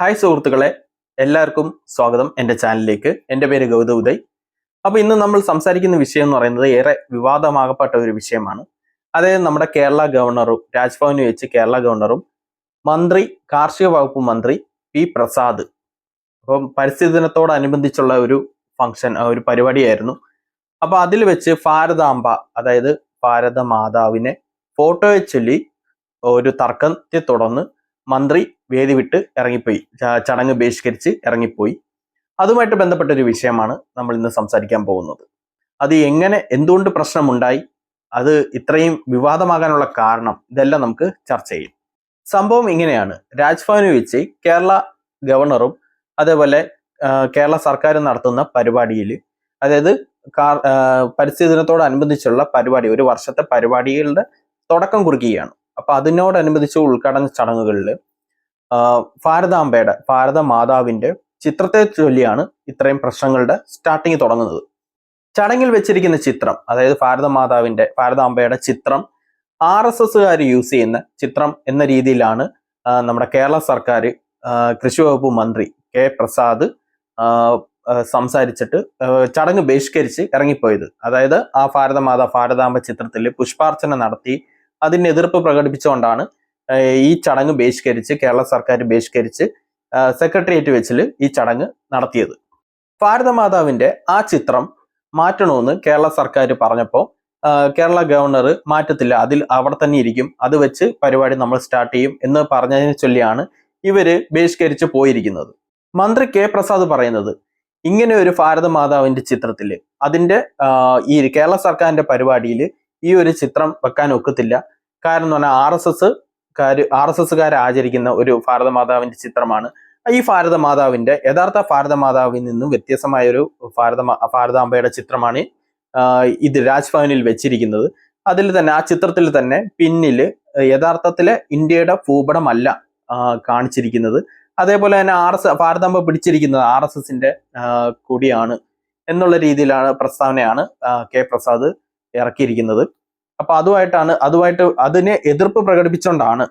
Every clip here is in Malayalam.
ഹായ് സുഹൃത്തുക്കളെ, എല്ലാവർക്കും സ്വാഗതം എൻ്റെ ചാനലിലേക്ക്. എൻ്റെ പേര് ഗൗതം ഉദയ്. അപ്പോൾ ഇന്ന് നമ്മൾ സംസാരിക്കുന്ന വിഷയം എന്ന് പറയുന്നത് ഏറെ വിവാദമാകപ്പെട്ട ഒരു വിഷയമാണ്. അതായത് നമ്മുടെ കേരള ഗവർണറും രാജ്ഭവനിൽ വെച്ച് കേരള ഗവർണറും കാർഷിക വകുപ്പ് മന്ത്രി പി പ്രസാദ്, അപ്പം പരിസ്ഥിതി ദിനത്തോടനുബന്ധിച്ചുള്ള ഒരു ഒരു പരിപാടിയായിരുന്നു. അപ്പോൾ അതിൽ വെച്ച് ഭാരതാംബ, അതായത് ഭാരതമാതാവിനെ ഫോട്ടോയെ ചൊല്ലി ഒരു തർക്കത്തെ തുടർന്ന് മന്ത്രി വേദി വിട്ട് ഇറങ്ങിപ്പോയി, ചടങ്ങ് ബഹിഷ്കരിച്ച് ഇറങ്ങിപ്പോയി. അതുമായിട്ട് ബന്ധപ്പെട്ട ഒരു വിഷയമാണ് നമ്മൾ ഇന്ന് സംസാരിക്കാൻ പോകുന്നത്. അത് എന്തുകൊണ്ട് പ്രശ്നമുണ്ടായി, അത് ഇത്രയും വിവാദമാകാനുള്ള കാരണം, ഇതെല്ലാം നമുക്ക് ചർച്ച ചെയ്യും. സംഭവം ഇങ്ങനെയാണ്. രാജ്ഭവനിൽ വെച്ച് കേരള ഗവർണറും അതേപോലെ കേരള സർക്കാരും നടത്തുന്ന പരിപാടിയിൽ, അതായത് പരിസ്ഥിതി ദിനത്തോടനുബന്ധിച്ചുള്ള പരിപാടി, ഒരു വർഷത്തെ പരിപാടികളുടെ തുടക്കം കുറിക്കുകയാണ്. അപ്പൊ അതിനോടനുബന്ധിച്ച് ഉദ്ഘാടന ചടങ്ങുകളിൽ ഭാരതമാതാവിന്റെ ചിത്രത്തെ ചൊല്ലിയാണ് ഇത്രയും പ്രശ്നങ്ങളുടെ സ്റ്റാർട്ടിങ് തുടങ്ങുന്നത്. ചടങ്ങിൽ വെച്ചിരിക്കുന്ന ചിത്രം, അതായത് ഭാരതാംബയുടെ ചിത്രം RSSകാർ യൂസ് ചെയ്യുന്ന ചിത്രം എന്ന രീതിയിലാണ് നമ്മുടെ കേരള സർക്കാർ കൃഷി വകുപ്പ് മന്ത്രി കെ പ്രസാദ് സംസാരിച്ചിട്ട് ചടങ്ങ് ബഹിഷ്കരിച്ച് ഇറങ്ങിപ്പോയത്. അതായത് ആ ഭാരതാംബ ചിത്രത്തിൽ പുഷ്പാർച്ചന നടത്തി അതിന് എതിർപ്പ് പ്രകടിപ്പിച്ചുകൊണ്ടാണ് ഈ ചടങ്ങ് കേരള സർക്കാർ ബഹിഷ്കരിച്ച് സെക്രട്ടേറിയറ്റ് വെച്ചിൽ ഈ ചടങ്ങ് നടത്തിയത്. ഭാരതമാതാവിന്റെ ആ ചിത്രം മാറ്റണമെന്ന് കേരള സർക്കാർ പറഞ്ഞപ്പോൾ കേരള ഗവർണർ മാറ്റത്തില്ല, അവിടെ തന്നെ ഇരിക്കും, അത് വെച്ച് പരിപാടി നമ്മൾ സ്റ്റാർട്ട് ചെയ്യും എന്ന് പറഞ്ഞതിനെ ചൊല്ലിയാണ് ഇവര് ബഹിഷ്കരിച്ച് പോയിരിക്കുന്നത്. മന്ത്രി കെ പ്രസാദ് പറയുന്നത്, ഇങ്ങനെ ഒരു ഭാരതമാതാവിന്റെ ചിത്രത്തില് ഈ കേരള സർക്കാരിന്റെ പരിപാടിയിൽ ഈ ഒരു ചിത്രം വെക്കാൻ ഒക്കത്തില്ല. കാരണം എന്ന് പറഞ്ഞാൽ RSSകാർ ആചരിക്കുന്ന ഒരു ഭാരതമാതാവിന്റെ ചിത്രമാണ്. ഈ യഥാർത്ഥ ഭാരതമാതാവിൽ നിന്നും വ്യത്യസ്തമായ ഒരു ഭാരതാംബയുടെ ചിത്രമാണ് ഇത് രാജ്ഭവനിൽ വെച്ചിരിക്കുന്നത്. ആ ചിത്രത്തിൽ തന്നെ പിന്നില് യഥാർത്ഥത്തിലെ ഇന്ത്യയുടെ ഭൂപടമല്ല കാണിച്ചിരിക്കുന്നത്. അതേപോലെ തന്നെ ഭാരതാംബ പിടിച്ചിരിക്കുന്നത് RSSന്റെ കൊടിയാണ് എന്നുള്ള രീതിയിലാണ് പ്രസ്താവനയാണ് കെ പ്രസാദ് ഇറക്കിയിരിക്കുന്നത്. അപ്പൊ അതിനെ എതിർപ്പ് പ്രകടിപ്പിച്ചുകൊണ്ടാണ്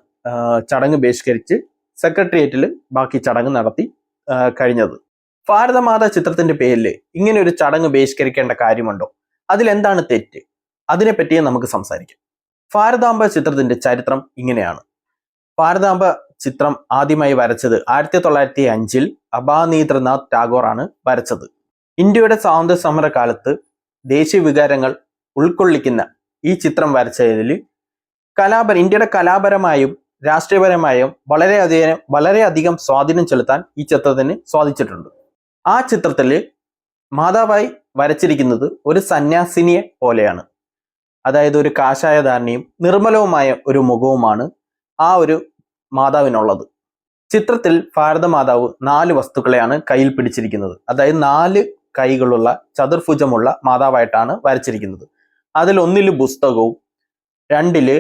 ചടങ്ങ് ബഹിഷ്കരിച്ച് സെക്രട്ടേറിയറ്റിൽ ബാക്കി ചടങ്ങ് നടത്തി കഴിഞ്ഞത്. ഭാരതമാതാ ചിത്രത്തിന്റെ പേരിൽ ഇങ്ങനെ ഒരു ചടങ്ങ് ബഹിഷ്കരിക്കേണ്ട കാര്യമുണ്ടോ? അതിലെന്താണ് തെറ്റ്? അതിനെപ്പറ്റി നമുക്ക് സംസാരിക്കാം. ഭാരതാംബ ചിത്രത്തിന്റെ ചരിത്രം ഇങ്ങനെയാണ്. ഭാരതാംബ ചിത്രം ആദ്യമായി വരച്ചത് 1905 അബാനീന്ദ്രനാഥ് ടാഗോറാണ് വരച്ചത്. ഇന്ത്യയുടെ സ്വാതന്ത്ര്യ സമര കാലത്ത് ദേശീയ വികാരങ്ങൾ ഉൾക്കൊള്ളിക്കുന്ന ഈ ചിത്രം വരച്ചതിൽ ഇന്ത്യയുടെ കലാപരമായും രാഷ്ട്രീയപരമായും വളരെയധികം സ്വാധീനം ചെലുത്താൻ ഈ ചിത്രത്തിന് സാധിച്ചിട്ടുണ്ട്. ആ ചിത്രത്തിൽ മാതാവായി വരച്ചിരിക്കുന്നത് ഒരു സന്യാസിനിയെ പോലെയാണ്. അതായത് ഒരു കാഷായധാരണിയും നിർമ്മലവുമായ ഒരു മുഖവുമാണ് ആ ഒരു മാതാവിനുള്ളത്. ചിത്രത്തിൽ ഭാരതമാതാവ് 4 വസ്തുക്കളെയാണ് കയ്യിൽ പിടിച്ചിരിക്കുന്നത്. അതായത് 4 കൈകളുള്ള ചതുർഭുജമുള്ള മാതാവായിട്ടാണ് വരച്ചിരിക്കുന്നത്. അതിൽ 1 പുസ്തകവും, 2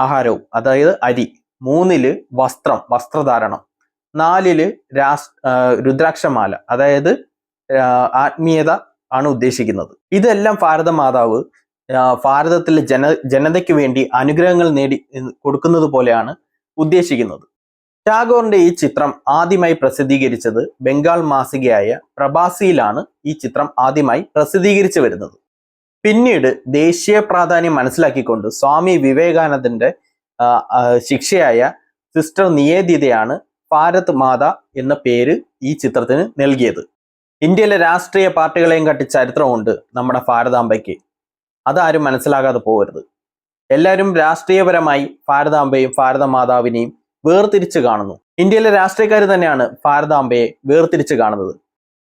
ആഹാരവും, അതായത് അരി, 3 വസ്ത്രധാരണം, 4 രുദ്രാക്ഷമാല, അതായത് ആത്മീയത ആണ് ഉദ്ദേശിക്കുന്നത്. ഇതെല്ലാം ഭാരതമാതാവ് ഭാരതത്തിലെ ജനതയ്ക്ക് വേണ്ടി അനുഗ്രഹങ്ങൾ നേടി കൊടുക്കുന്നത് പോലെയാണ് ഉദ്ദേശിക്കുന്നത്. ടാഗോറിന്റെ ഈ ചിത്രം ആദ്യമായി പ്രസിദ്ധീകരിച്ചത് ബംഗാൾ മാസികയായ പ്രഭാസിയിലാണ് ഈ ചിത്രം ആദ്യമായി പ്രസിദ്ധീകരിച്ചു വരുന്നത്. പിന്നീട് ദേശീയ പ്രാധാന്യം മനസ്സിലാക്കിക്കൊണ്ട് സ്വാമി വിവേകാനന്ദന്റെ ശിക്ഷയായ സിസ്റ്റർ നിവേദിതയാണ് ഭാരത് മാത എന്ന പേര് ഈ ചിത്രത്തിന് നൽകിയത്. ഇന്ത്യയിലെ രാഷ്ട്രീയ പാർട്ടികളെയും കാട്ടി ചരിത്രമുണ്ട് നമ്മുടെ ഭാരതാംബയ്ക്ക്. അതാരും മനസ്സിലാകാതെ പോകരുത്. എല്ലാവരും രാഷ്ട്രീയപരമായി ഭാരതാംബയും ഭാരതമാതാവിനെയും വേർതിരിച്ച് കാണുന്നു. ഇന്ത്യയിലെ രാഷ്ട്രീയക്കാർ തന്നെയാണ് ഭാരതാംബയെ വേർതിരിച്ച് കാണുന്നത്.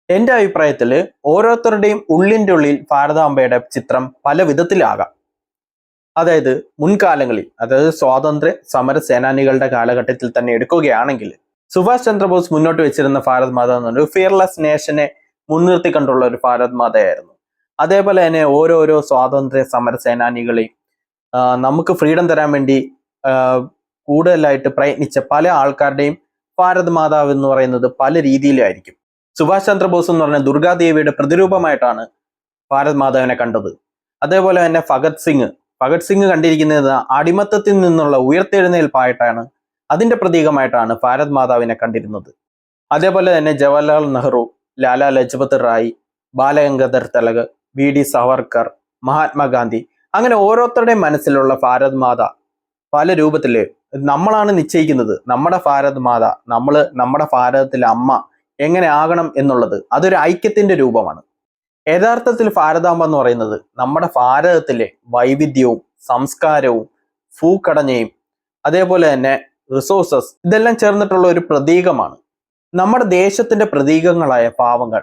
എൻ്റെ അഭിപ്രായത്തിൽ ഓരോരുത്തരുടെയും ഉള്ളിൻ്റെ ഉള്ളിൽ ഭാരതാംബയുടെ ചിത്രം പല വിധത്തിലാകാം. അതായത് മുൻകാലങ്ങളിൽ, അതായത് സ്വാതന്ത്ര്യ സമര സേനാനികളുടെ കാലഘട്ടത്തിൽ തന്നെ എടുക്കുകയാണെങ്കിൽ സുഭാഷ് ചന്ദ്രബോസ് മുന്നോട്ട് വെച്ചിരുന്ന ഭാരത് മാത എന്ന് പറഞ്ഞാൽ ഫിയർലെസ് നേഷനെ മുൻനിർത്തിക്കൊണ്ടുള്ള ഒരു ഭാരത് മാതയായിരുന്നു. അതേപോലെ തന്നെ ഓരോരോ സ്വാതന്ത്ര്യ സമര സേനാനികളെയും നമുക്ക് ഫ്രീഡം തരാൻ വേണ്ടി കൂടുതലായിട്ട് പ്രയത്നിച്ച പല ആൾക്കാരുടെയും ഭാരത് മാതാവ് എന്ന് പറയുന്നത് പല രീതിയിലായിരിക്കും. സുഭാഷ് ചന്ദ്രബോസ് എന്ന് പറഞ്ഞ ദുർഗാദേവിയുടെ പ്രതിരൂപമായിട്ടാണ് ഭാരത് മാതാവിനെ കണ്ടത്. അതേപോലെ തന്നെ ഭഗത് സിംഗ് കണ്ടിരിക്കുന്നത് അടിമത്തത്തിൽ നിന്നുള്ള ഉയർത്തെഴുന്നേൽപ്പായിട്ടാണ് അതിന്റെ പ്രതീകമായിട്ടാണ് ഭാരത് മാതാവിനെ കണ്ടിരുന്നത്. അതേപോലെ തന്നെ ജവഹർലാൽ നെഹ്റു, ലാലാ ലജ്പത് റായ്, ബാലഗംഗാധർ തിലക്, വി.ഡി. സവർക്കർ, മഹാത്മാഗാന്ധി, അങ്ങനെ ഓരോരുത്തരുടെയും മനസ്സിലുള്ള ഭാരത് മാത പല രൂപത്തില് നമ്മളാണ് നിശ്ചയിക്കുന്നത്. നമ്മുടെ ഭാരത് മാത, നമ്മുടെ ഭാരതത്തിലെ അമ്മ എങ്ങനെ ആകണം എന്നുള്ളത് അതൊരു ഐക്യത്തിന്റെ രൂപമാണ്. യഥാർത്ഥത്തിൽ ഭാരതാംബ എന്ന് പറയുന്നത് നമ്മുടെ ഭാരതത്തിലെ വൈവിധ്യവും സംസ്കാരവും ഭൂഘടനയും അതേപോലെ തന്നെ റിസോഴ്സസ് ഇതെല്ലാം ചേർന്നിട്ടുള്ള ഒരു പ്രതീകമാണ്. നമ്മുടെ ദേശത്തിന്റെ പ്രതീകങ്ങളായ പാവങ്ങൾ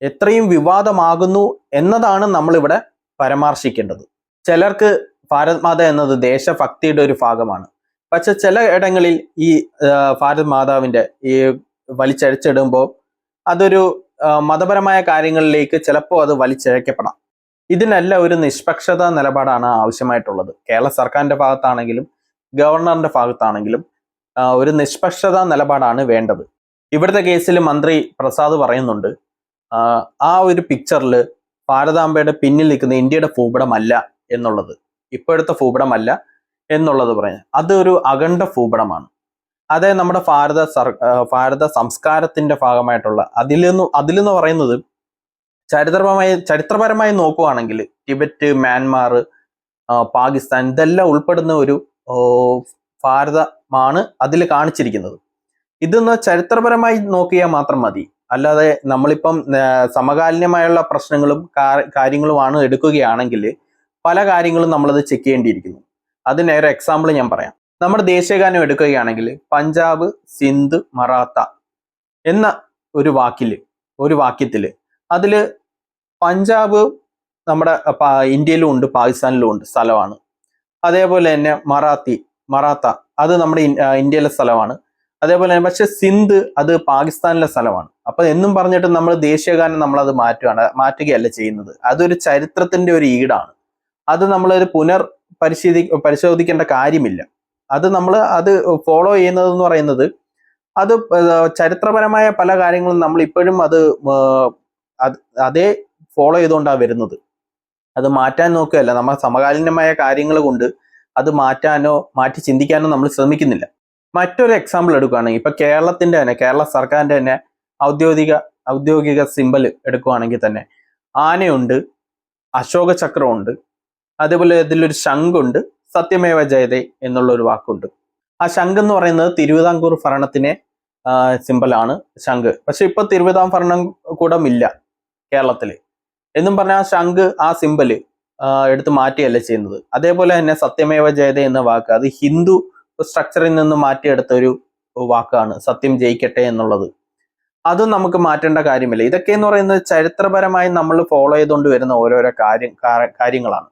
എത്രയും വിവാദമാകുന്നു എന്നതാണ് നമ്മളിവിടെ പരാമർശിക്കേണ്ടത്. ചിലർക്ക് ഭാരത് മാത എന്നത് ദേശഭക്തിയുടെ ഒരു ഭാഗമാണ്. പക്ഷെ ചില ഇടങ്ങളിൽ ഈ ഭാരത് മാതാവിന്റെ ഈ വലിച്ചഴിച്ചിടുമ്പോൾ അതൊരു മതപരമായ കാര്യങ്ങളിലേക്ക് ചിലപ്പോൾ അത് വലിച്ചിഴക്കപ്പെടാം. ഇതിനെല്ലാം ഒരു നിഷ്പക്ഷത നിലപാടാണ് ആവശ്യമായിട്ടുള്ളത്. കേരള സർക്കാരിന്റെ ഭാഗത്താണെങ്കിലും ഗവർണറിന്റെ ഭാഗത്താണെങ്കിലും ഒരു നിഷ്പക്ഷത നിലപാടാണ് വേണ്ടത്. ഇവിടുത്തെ കേസിൽ മന്ത്രി പ്രസാദ് പറയുന്നുണ്ട്, ആ ഒരു പിക്ചറിൽ ഭാരതാംബയുടെ പിന്നിൽ നിൽക്കുന്ന ഇന്ത്യയുടെ ഭൂപടമല്ല എന്നുള്ളത്, ഇപ്പോഴത്തെ ഭൂപടമല്ല എന്നുള്ളത് പറയുന്നത് അതൊരു അഖണ്ഡ ഭൂപടമാണ്. അതായത് നമ്മുടെ ഭാരത സംസ്കാരത്തിന്റെ ഭാഗമായിട്ടുള്ള അതിലെന്ന് പറയുന്നത് ചരിത്രപരമായി നോക്കുകയാണെങ്കിൽ ടിബറ്റ്, മ്യാൻമാർ, പാകിസ്ഥാൻ ഇതെല്ലാം ഉൾപ്പെടുന്ന ഒരു ഭാരതമാണ് അതിൽ കാണിച്ചിരിക്കുന്നത്. ഇതൊന്ന് ചരിത്രപരമായി നോക്കിയാൽ മാത്രം മതി. അല്ലാതെ നമ്മളിപ്പം സമകാലീനമായുള്ള പ്രശ്നങ്ങളും കാര്യങ്ങളുമാണ് എടുക്കുകയാണെങ്കിൽ പല കാര്യങ്ങളും നമ്മളത് ചെക്ക് ചെയ്യേണ്ടിയിരിക്കുന്നു. അതിനൊരു എക്സാമ്പിൾ ഞാൻ പറയാം. നമ്മുടെ ദേശീയഗാനം എടുക്കുകയാണെങ്കിൽ പഞ്ചാബ്, സിന്ധ്, മറാത്ത എന്ന ഒരു വാക്യത്തില് അതില് പഞ്ചാബ് നമ്മുടെ ഇന്ത്യയിലും ഉണ്ട് പാകിസ്ഥാനിലും ഉണ്ട് സ്ഥലമാണ്. അതേപോലെ തന്നെ മറാത്ത അത് നമ്മുടെ ഇന്ത്യയിലെ സ്ഥലമാണ്. അതേപോലെ തന്നെ പക്ഷെ സിന്ധ് അത് പാകിസ്ഥാനിലെ സ്ഥലമാണ്. അപ്പൊ എന്നും പറഞ്ഞിട്ട് നമ്മൾ ദേശീയഗാനം നമ്മളത് മാറ്റുകയല്ല ചെയ്യുന്നത്. അതൊരു ചരിത്രത്തിന്റെ ഒരു ഈടാണ്. അത് നമ്മളൊരു പരിശോധിക്കേണ്ട കാര്യമില്ല. അത് ഫോളോ ചെയ്യുന്നത് എന്ന് പറയുന്നത് അത് ചരിത്രപരമായ പല കാര്യങ്ങളും നമ്മൾ ഇപ്പോഴും അതേ ഫോളോ ചെയ്തുകൊണ്ടാണ് വരുന്നത്. അത് മാറ്റാൻ നോക്കുകയല്ല. നമ്മൾ സമകാലീനമായ കാര്യങ്ങൾ കൊണ്ട് അത് മാറ്റി ചിന്തിക്കാനോ നമ്മൾ ശ്രമിക്കുന്നില്ല. മറ്റൊരു എക്സാമ്പിൾ എടുക്കുകയാണെങ്കിൽ ഇപ്പൊ കേരള സർക്കാരിന്റെ തന്നെ ഔദ്യോഗിക സിമ്പൽ എടുക്കുകയാണെങ്കിൽ തന്നെ ആനയുണ്ട്, അശോക ചക്രമുണ്ട്, അതേപോലെ ഇതിലൊരു ശംഖുണ്ട്, സത്യമേവ ജയതേ എന്നുള്ള ഒരു വാക്കുണ്ട്. ആ ശംഖ് എന്ന് പറയുന്നത് തിരുവിതാംകൂർ ഭരണത്തിനെ സിമ്പലാണ് ശംഖ്. പക്ഷെ ഇപ്പൊ തിരുവിതാംകൂർ ഭരണകൂടമില്ല കേരളത്തില് എന്നും പറഞ്ഞ ആ ശംഖ്, ആ സിമ്പല് എടുത്ത് മാറ്റിയല്ല ചെയ്യുന്നത്. അതേപോലെ തന്നെ സത്യമേവ ജയതേ എന്ന വാക്ക് അത് ഹിന്ദു സ്ട്രക്ചറിൽ നിന്ന് മാറ്റിയെടുത്ത ഒരു വാക്കാണ്, സത്യം ജയിക്കട്ടെ എന്നുള്ളത്. അതും നമുക്ക് മാറ്റേണ്ട കാര്യമില്ല. ഇതൊക്കെ എന്ന് പറയുന്നത് ചരിത്രപരമായി നമ്മൾ ഫോളോ ചെയ്തുകൊണ്ട് വരുന്ന ഓരോരോ കാര്യങ്ങളാണ്.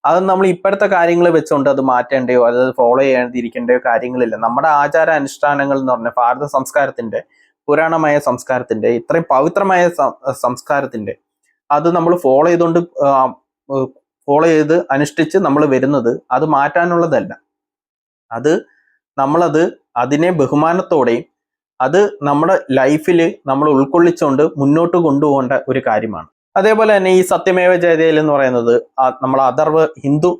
അത് നമ്മൾ ഇപ്പോഴത്തെ കാര്യങ്ങൾ വെച്ചുകൊണ്ട് അത് മാറ്റേണ്ടയോ അത് ഫോളോ ചെയ്യാതിരിക്കേണ്ടയോ കാര്യങ്ങളില്ല. നമ്മുടെ ആചാര അനുഷ്ഠാനങ്ങൾ എന്ന് പറഞ്ഞാൽ ഭാരത സംസ്കാരത്തിന്റെ, പുരാണമായ സംസ്കാരത്തിന്റെ, ഇത്രയും പവിത്രമായ സംസ്കാരത്തിന്റെ അത് നമ്മൾ ഫോളോ ചെയ്ത് അനുഷ്ഠിച്ച് നമ്മൾ വരുന്നത് അത് മാറ്റാനുള്ളതല്ല. അതിനെ ബഹുമാനത്തോടെയും അത് നമ്മുടെ ലൈഫിൽ നമ്മൾ ഉൾക്കൊള്ളിച്ചുകൊണ്ട് മുന്നോട്ട് കൊണ്ടുപോകേണ്ട ഒരു കാര്യമാണ്. അതേപോലെ തന്നെ ഈ സത്യമേവ ജയതയിൽ എന്ന് പറയുന്നത് നമ്മൾ ഹിന്ദു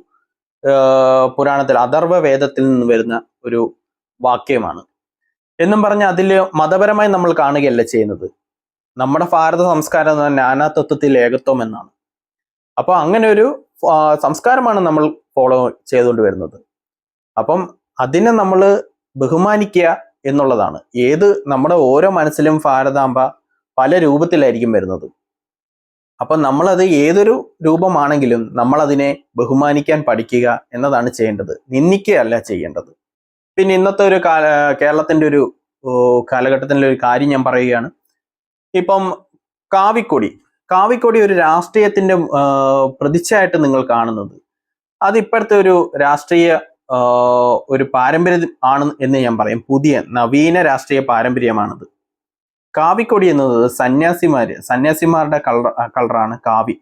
പുരാണത്തിൽ അഥർവ വേദത്തിൽ നിന്ന് വരുന്ന ഒരു വാക്യമാണ്. എന്നും പറഞ്ഞ് അതിൽ മതപരമായി നമ്മൾ കാണുകയല്ല ചെയ്യുന്നത്. നമ്മുടെ ഭാരത സംസ്കാരം എന്ന് പറഞ്ഞാൽ നാനാത്വത്തിൽ ഏകത്വം എന്നാണ്. അപ്പൊ അങ്ങനെ ഒരു സംസ്കാരമാണ് നമ്മൾ ഫോളോ ചെയ്തുകൊണ്ട് വരുന്നത്. അപ്പം അതിനെ നമ്മൾ ബഹുമാനിക്കുക എന്നുള്ളതാണ്. നമ്മുടെ ഓരോ മനസ്സിലും ഭാരതാംബ പല രൂപത്തിലായിരിക്കും വരുന്നത്. അപ്പൊ നമ്മളത് ഏതൊരു രൂപമാണെങ്കിലും നമ്മളതിനെ ബഹുമാനിക്കാൻ പഠിക്കുക എന്നതാണ് ചെയ്യേണ്ടത്, നിന്ദിക്കുകയല്ല ചെയ്യേണ്ടത്. പിന്നെ ഇന്നത്തെ ഒരു കേരളത്തിന്റെ ഒരു കാലഘട്ടത്തിലെ ഒരു കാര്യം ഞാൻ പറയുകയാണ്. ഇപ്പം കാവിക്കൊടി ഒരു രാഷ്ട്രീയത്തിന്റെ പ്രതിച്ഛയായിട്ട് നിങ്ങൾ കാണുന്നത് അത് ഇപ്പോഴത്തെ ഒരു രാഷ്ട്രീയ ഒരു പാരമ്പര്യം ആണ് എന്ന് ഞാൻ പറയും. പുതിയ നവീന രാഷ്ട്രീയ പാരമ്പര്യമാണത്. കാവിക്കൊടി എന്നത് സന്യാസിമാരുടെ കളറാണ് കാവി.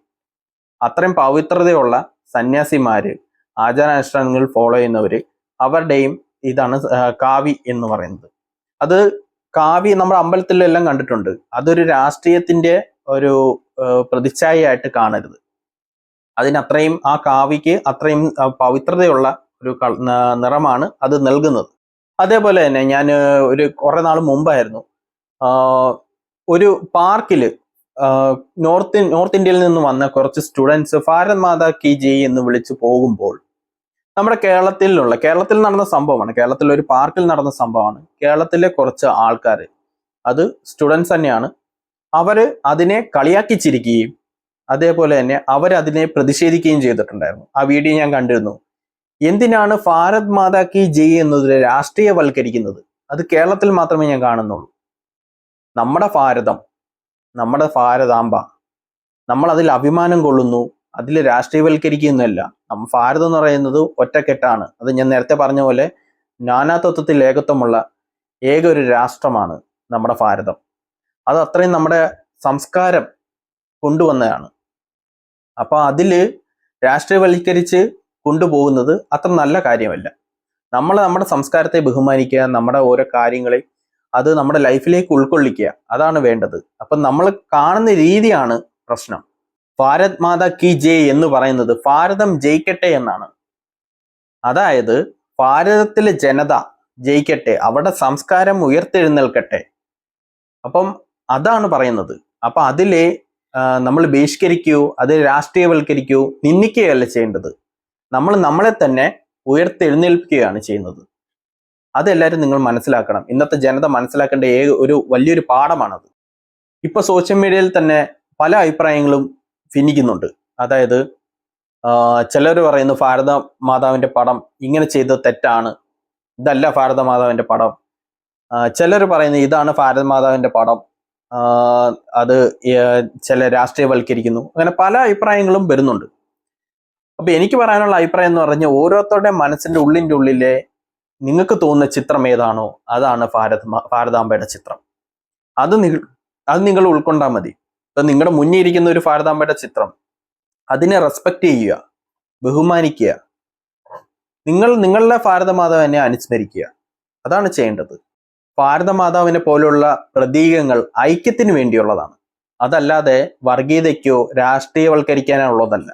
അത്രയും പവിത്രതയുള്ള സന്യാസിമാര്, ആചാരാനുഷ്ഠാനങ്ങൾ ഫോളോ ചെയ്യുന്നവര്, അവരുടെയും ഇതാണ് കാവി എന്ന് പറയുന്നത്. അത് കാവി നമ്മുടെ അമ്പലത്തിലെല്ലാം കണ്ടിട്ടുണ്ട്. അതൊരു രാഷ്ട്രീയത്തിന്റെ ഒരു പ്രതിച്ഛായയായിട്ട് കാണരുത്. അതിനത്രയും ആ കാവിക്ക് അത്രയും പവിത്രതയുള്ള ഒരു നിറമാണ് അത് നൽകുന്നത്. അതേപോലെ തന്നെ ഞാൻ ഒരു കുറെ നാൾ മുമ്പായിരുന്നു ഒരു പാർക്കില് നോർത്ത് ഇന്ത്യയിൽ നിന്ന് വന്ന കുറച്ച് സ്റ്റുഡൻസ് ഭാരത് മാതാ കി ജയ് എന്ന് വിളിച്ചു പോകുമ്പോൾ നമ്മുടെ കേരളത്തിൽ നടന്ന സംഭവമാണ്, കേരളത്തിലെ ഒരു പാർക്കിൽ നടന്ന സംഭവമാണ്. കേരളത്തിലെ കുറച്ച് ആൾക്കാർ, അത് സ്റ്റുഡൻസ് തന്നെയാണ്, അവര് അതിനെ കളിയാക്കി ചിരിക്കുകയും അതേപോലെ തന്നെ അവരതിനെ പ്രതിഷേധിക്കുകയും ചെയ്തിട്ടുണ്ടായിരുന്നു. ആ വീഡിയോ ഞാൻ കണ്ടിരുന്നു. എന്തിനാണ് ഭാരത് മാതാ കി ജയ് എന്നതിനെ രാഷ്ട്രീയവൽക്കരിക്കുന്നത്? അത് കേരളത്തിൽ മാത്രമേ ഞാൻ കാണുന്നുള്ളൂ. നമ്മുടെ ഭാരതം, നമ്മുടെ ഭാരതാംബ, നമ്മൾ അതിൽ അഭിമാനം കൊള്ളുന്നു, അതിൽ രാഷ്ട്രീയവൽക്കരിക്കുന്നതല്ല. ഭാരതം എന്ന് പറയുന്നത് ഒറ്റക്കെട്ടാണ്. അത് ഞാൻ നേരത്തെ പറഞ്ഞ പോലെ നാനാത്വത്തിൽ ഏകത്വമുള്ള ഏക ഒരു രാഷ്ട്രമാണ് നമ്മുടെ ഭാരതം. അത് അത്രയും നമ്മുടെ സംസ്കാരം കൊണ്ടുവന്നതാണ്. അപ്പൊ അതില് രാഷ്ട്രീയവൽക്കരിച്ച് കൊണ്ടുപോകുന്നത് അത്ര നല്ല കാര്യമല്ല. നമ്മൾ നമ്മുടെ സംസ്കാരത്തെ ബഹുമാനിക്കുക, നമ്മുടെ ഓരോ കാര്യങ്ങളെ അത് നമ്മുടെ ലൈഫിലേക്ക് ഉൾക്കൊള്ളിക്കുക, അതാണ് വേണ്ടത്. അപ്പൊ നമ്മൾ കാണുന്ന രീതിയാണ് പ്രശ്നം. ഭാരത് മാതാ കി ജയ് എന്ന് പറയുന്നത് ഭാരതം ജയിക്കട്ടെ എന്നാണ്. അതായത് ഭാരതത്തിലെ ജനത ജയിക്കട്ടെ, അവരുടെ സംസ്കാരം ഉയർത്തെഴുന്നേൽക്കട്ടെ. അപ്പം അതാണ് പറയുന്നത്. അപ്പൊ അതിലെ നമ്മൾ ബഹിഷ്കരിക്കുകയോ അത് രാഷ്ട്രീയവൽക്കരിക്കുകയോ നിന്ദിക്കുകയല്ല ചെയ്യേണ്ടത്. നമ്മൾ നമ്മളെ തന്നെ ഉയർത്തെഴുന്നേൽപ്പിക്കുകയാണ് ചെയ്യുന്നത്. അതെല്ലാവരും നിങ്ങൾ മനസ്സിലാക്കണം. ഇന്നത്തെ ജനത മനസ്സിലാക്കേണ്ട ഒരു വലിയൊരു പാഠമാണത്. ഇപ്പൊ സോഷ്യൽ മീഡിയയിൽ തന്നെ പല അഭിപ്രായങ്ങളും ഭിന്നിക്കുന്നുണ്ട്. അതായത് ചിലർ പറയുന്നു ഭാരത മാതാവിന്റെ പടം ഇങ്ങനെ ചെയ്തത് തെറ്റാണ്, ഇതല്ല ഭാരത മാതാവിന്റെ പടം. ചിലർ പറയുന്നു ഇതാണ് ഭാരത മാതാവിന്റെ പടം, അത് ചില രാഷ്ട്രീയവൽക്കരിക്കുന്നു. അങ്ങനെ പല അഭിപ്രായങ്ങളും വരുന്നുണ്ട്. അപ്പൊ എനിക്ക് പറയാനുള്ള അഭിപ്രായം എന്ന് പറഞ്ഞാൽ, ഓരോരുത്തരുടെ മനസ്സിന്റെ ഉള്ളിലെ നിങ്ങൾക്ക് തോന്നുന്ന ചിത്രം ഏതാണോ അതാണ് ഭാരതാംബയുടെ ചിത്രം. അത് നിങ്ങൾ ഉൾക്കൊണ്ടാൽ മതി. ഇപ്പൊ നിങ്ങളുടെ മുന്നിൽ ഇരിക്കുന്ന ഒരു ഭാരതാംബയുടെ ചിത്രം, അതിനെ റെസ്പെക്ട് ചെയ്യുക, ബഹുമാനിക്കുക. നിങ്ങളുടെ ഭാരതമാതാവിനെ അനുസ്മരിക്കുക, അതാണ് ചെയ്യേണ്ടത്. ഭാരതമാതാവിനെ പോലുള്ള പ്രതീകങ്ങൾ ഐക്യത്തിന് വേണ്ടിയുള്ളതാണ്, അതല്ലാതെ വർഗീയതയ്ക്കോ രാഷ്ട്രീയവൽക്കരിക്കാനോ ഉള്ളതല്ല.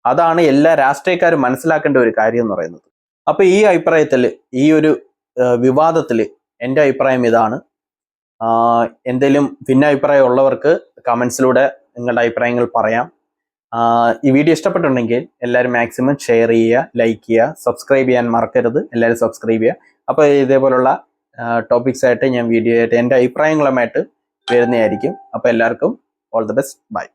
അതാണ് എല്ലാ രാഷ്ട്രീയക്കാരും മനസ്സിലാക്കേണ്ട ഒരു കാര്യം എന്ന് പറയുന്നത്. അപ്പൊ ഈ അഭിപ്രായത്തിൽ, ഈ ഒരു വിവാദത്തിൽ എൻ്റെ അഭിപ്രായം ഇതാണ്. എന്തെങ്കിലും ഭിന്നാഭിപ്രായം ഉള്ളവർക്ക് കമന്റ്സിലൂടെ നിങ്ങളുടെ അഭിപ്രായങ്ങൾ പറയാം. ഈ വീഡിയോ ഇഷ്ടപ്പെട്ടുണ്ടെങ്കിൽ എല്ലാവരും മാക്സിമം ഷെയർ ചെയ്യുക, ലൈക്ക് ചെയ്യുക, സബ്സ്ക്രൈബ് ചെയ്യാൻ മറക്കരുത്. എല്ലാവരും സബ്സ്ക്രൈബ് ചെയ്യുക. അപ്പോൾ ഇതേപോലുള്ള ടോപ്പിക്സ് ആയിട്ട് ഞാൻ വീഡിയോ ആയിട്ട് എൻ്റെ അഭിപ്രായങ്ങളുമായിട്ട് വരുന്നതായിരിക്കും. അപ്പോൾ എല്ലാവർക്കും ഓൾ ദി ബെസ്റ്റ്, ബൈ.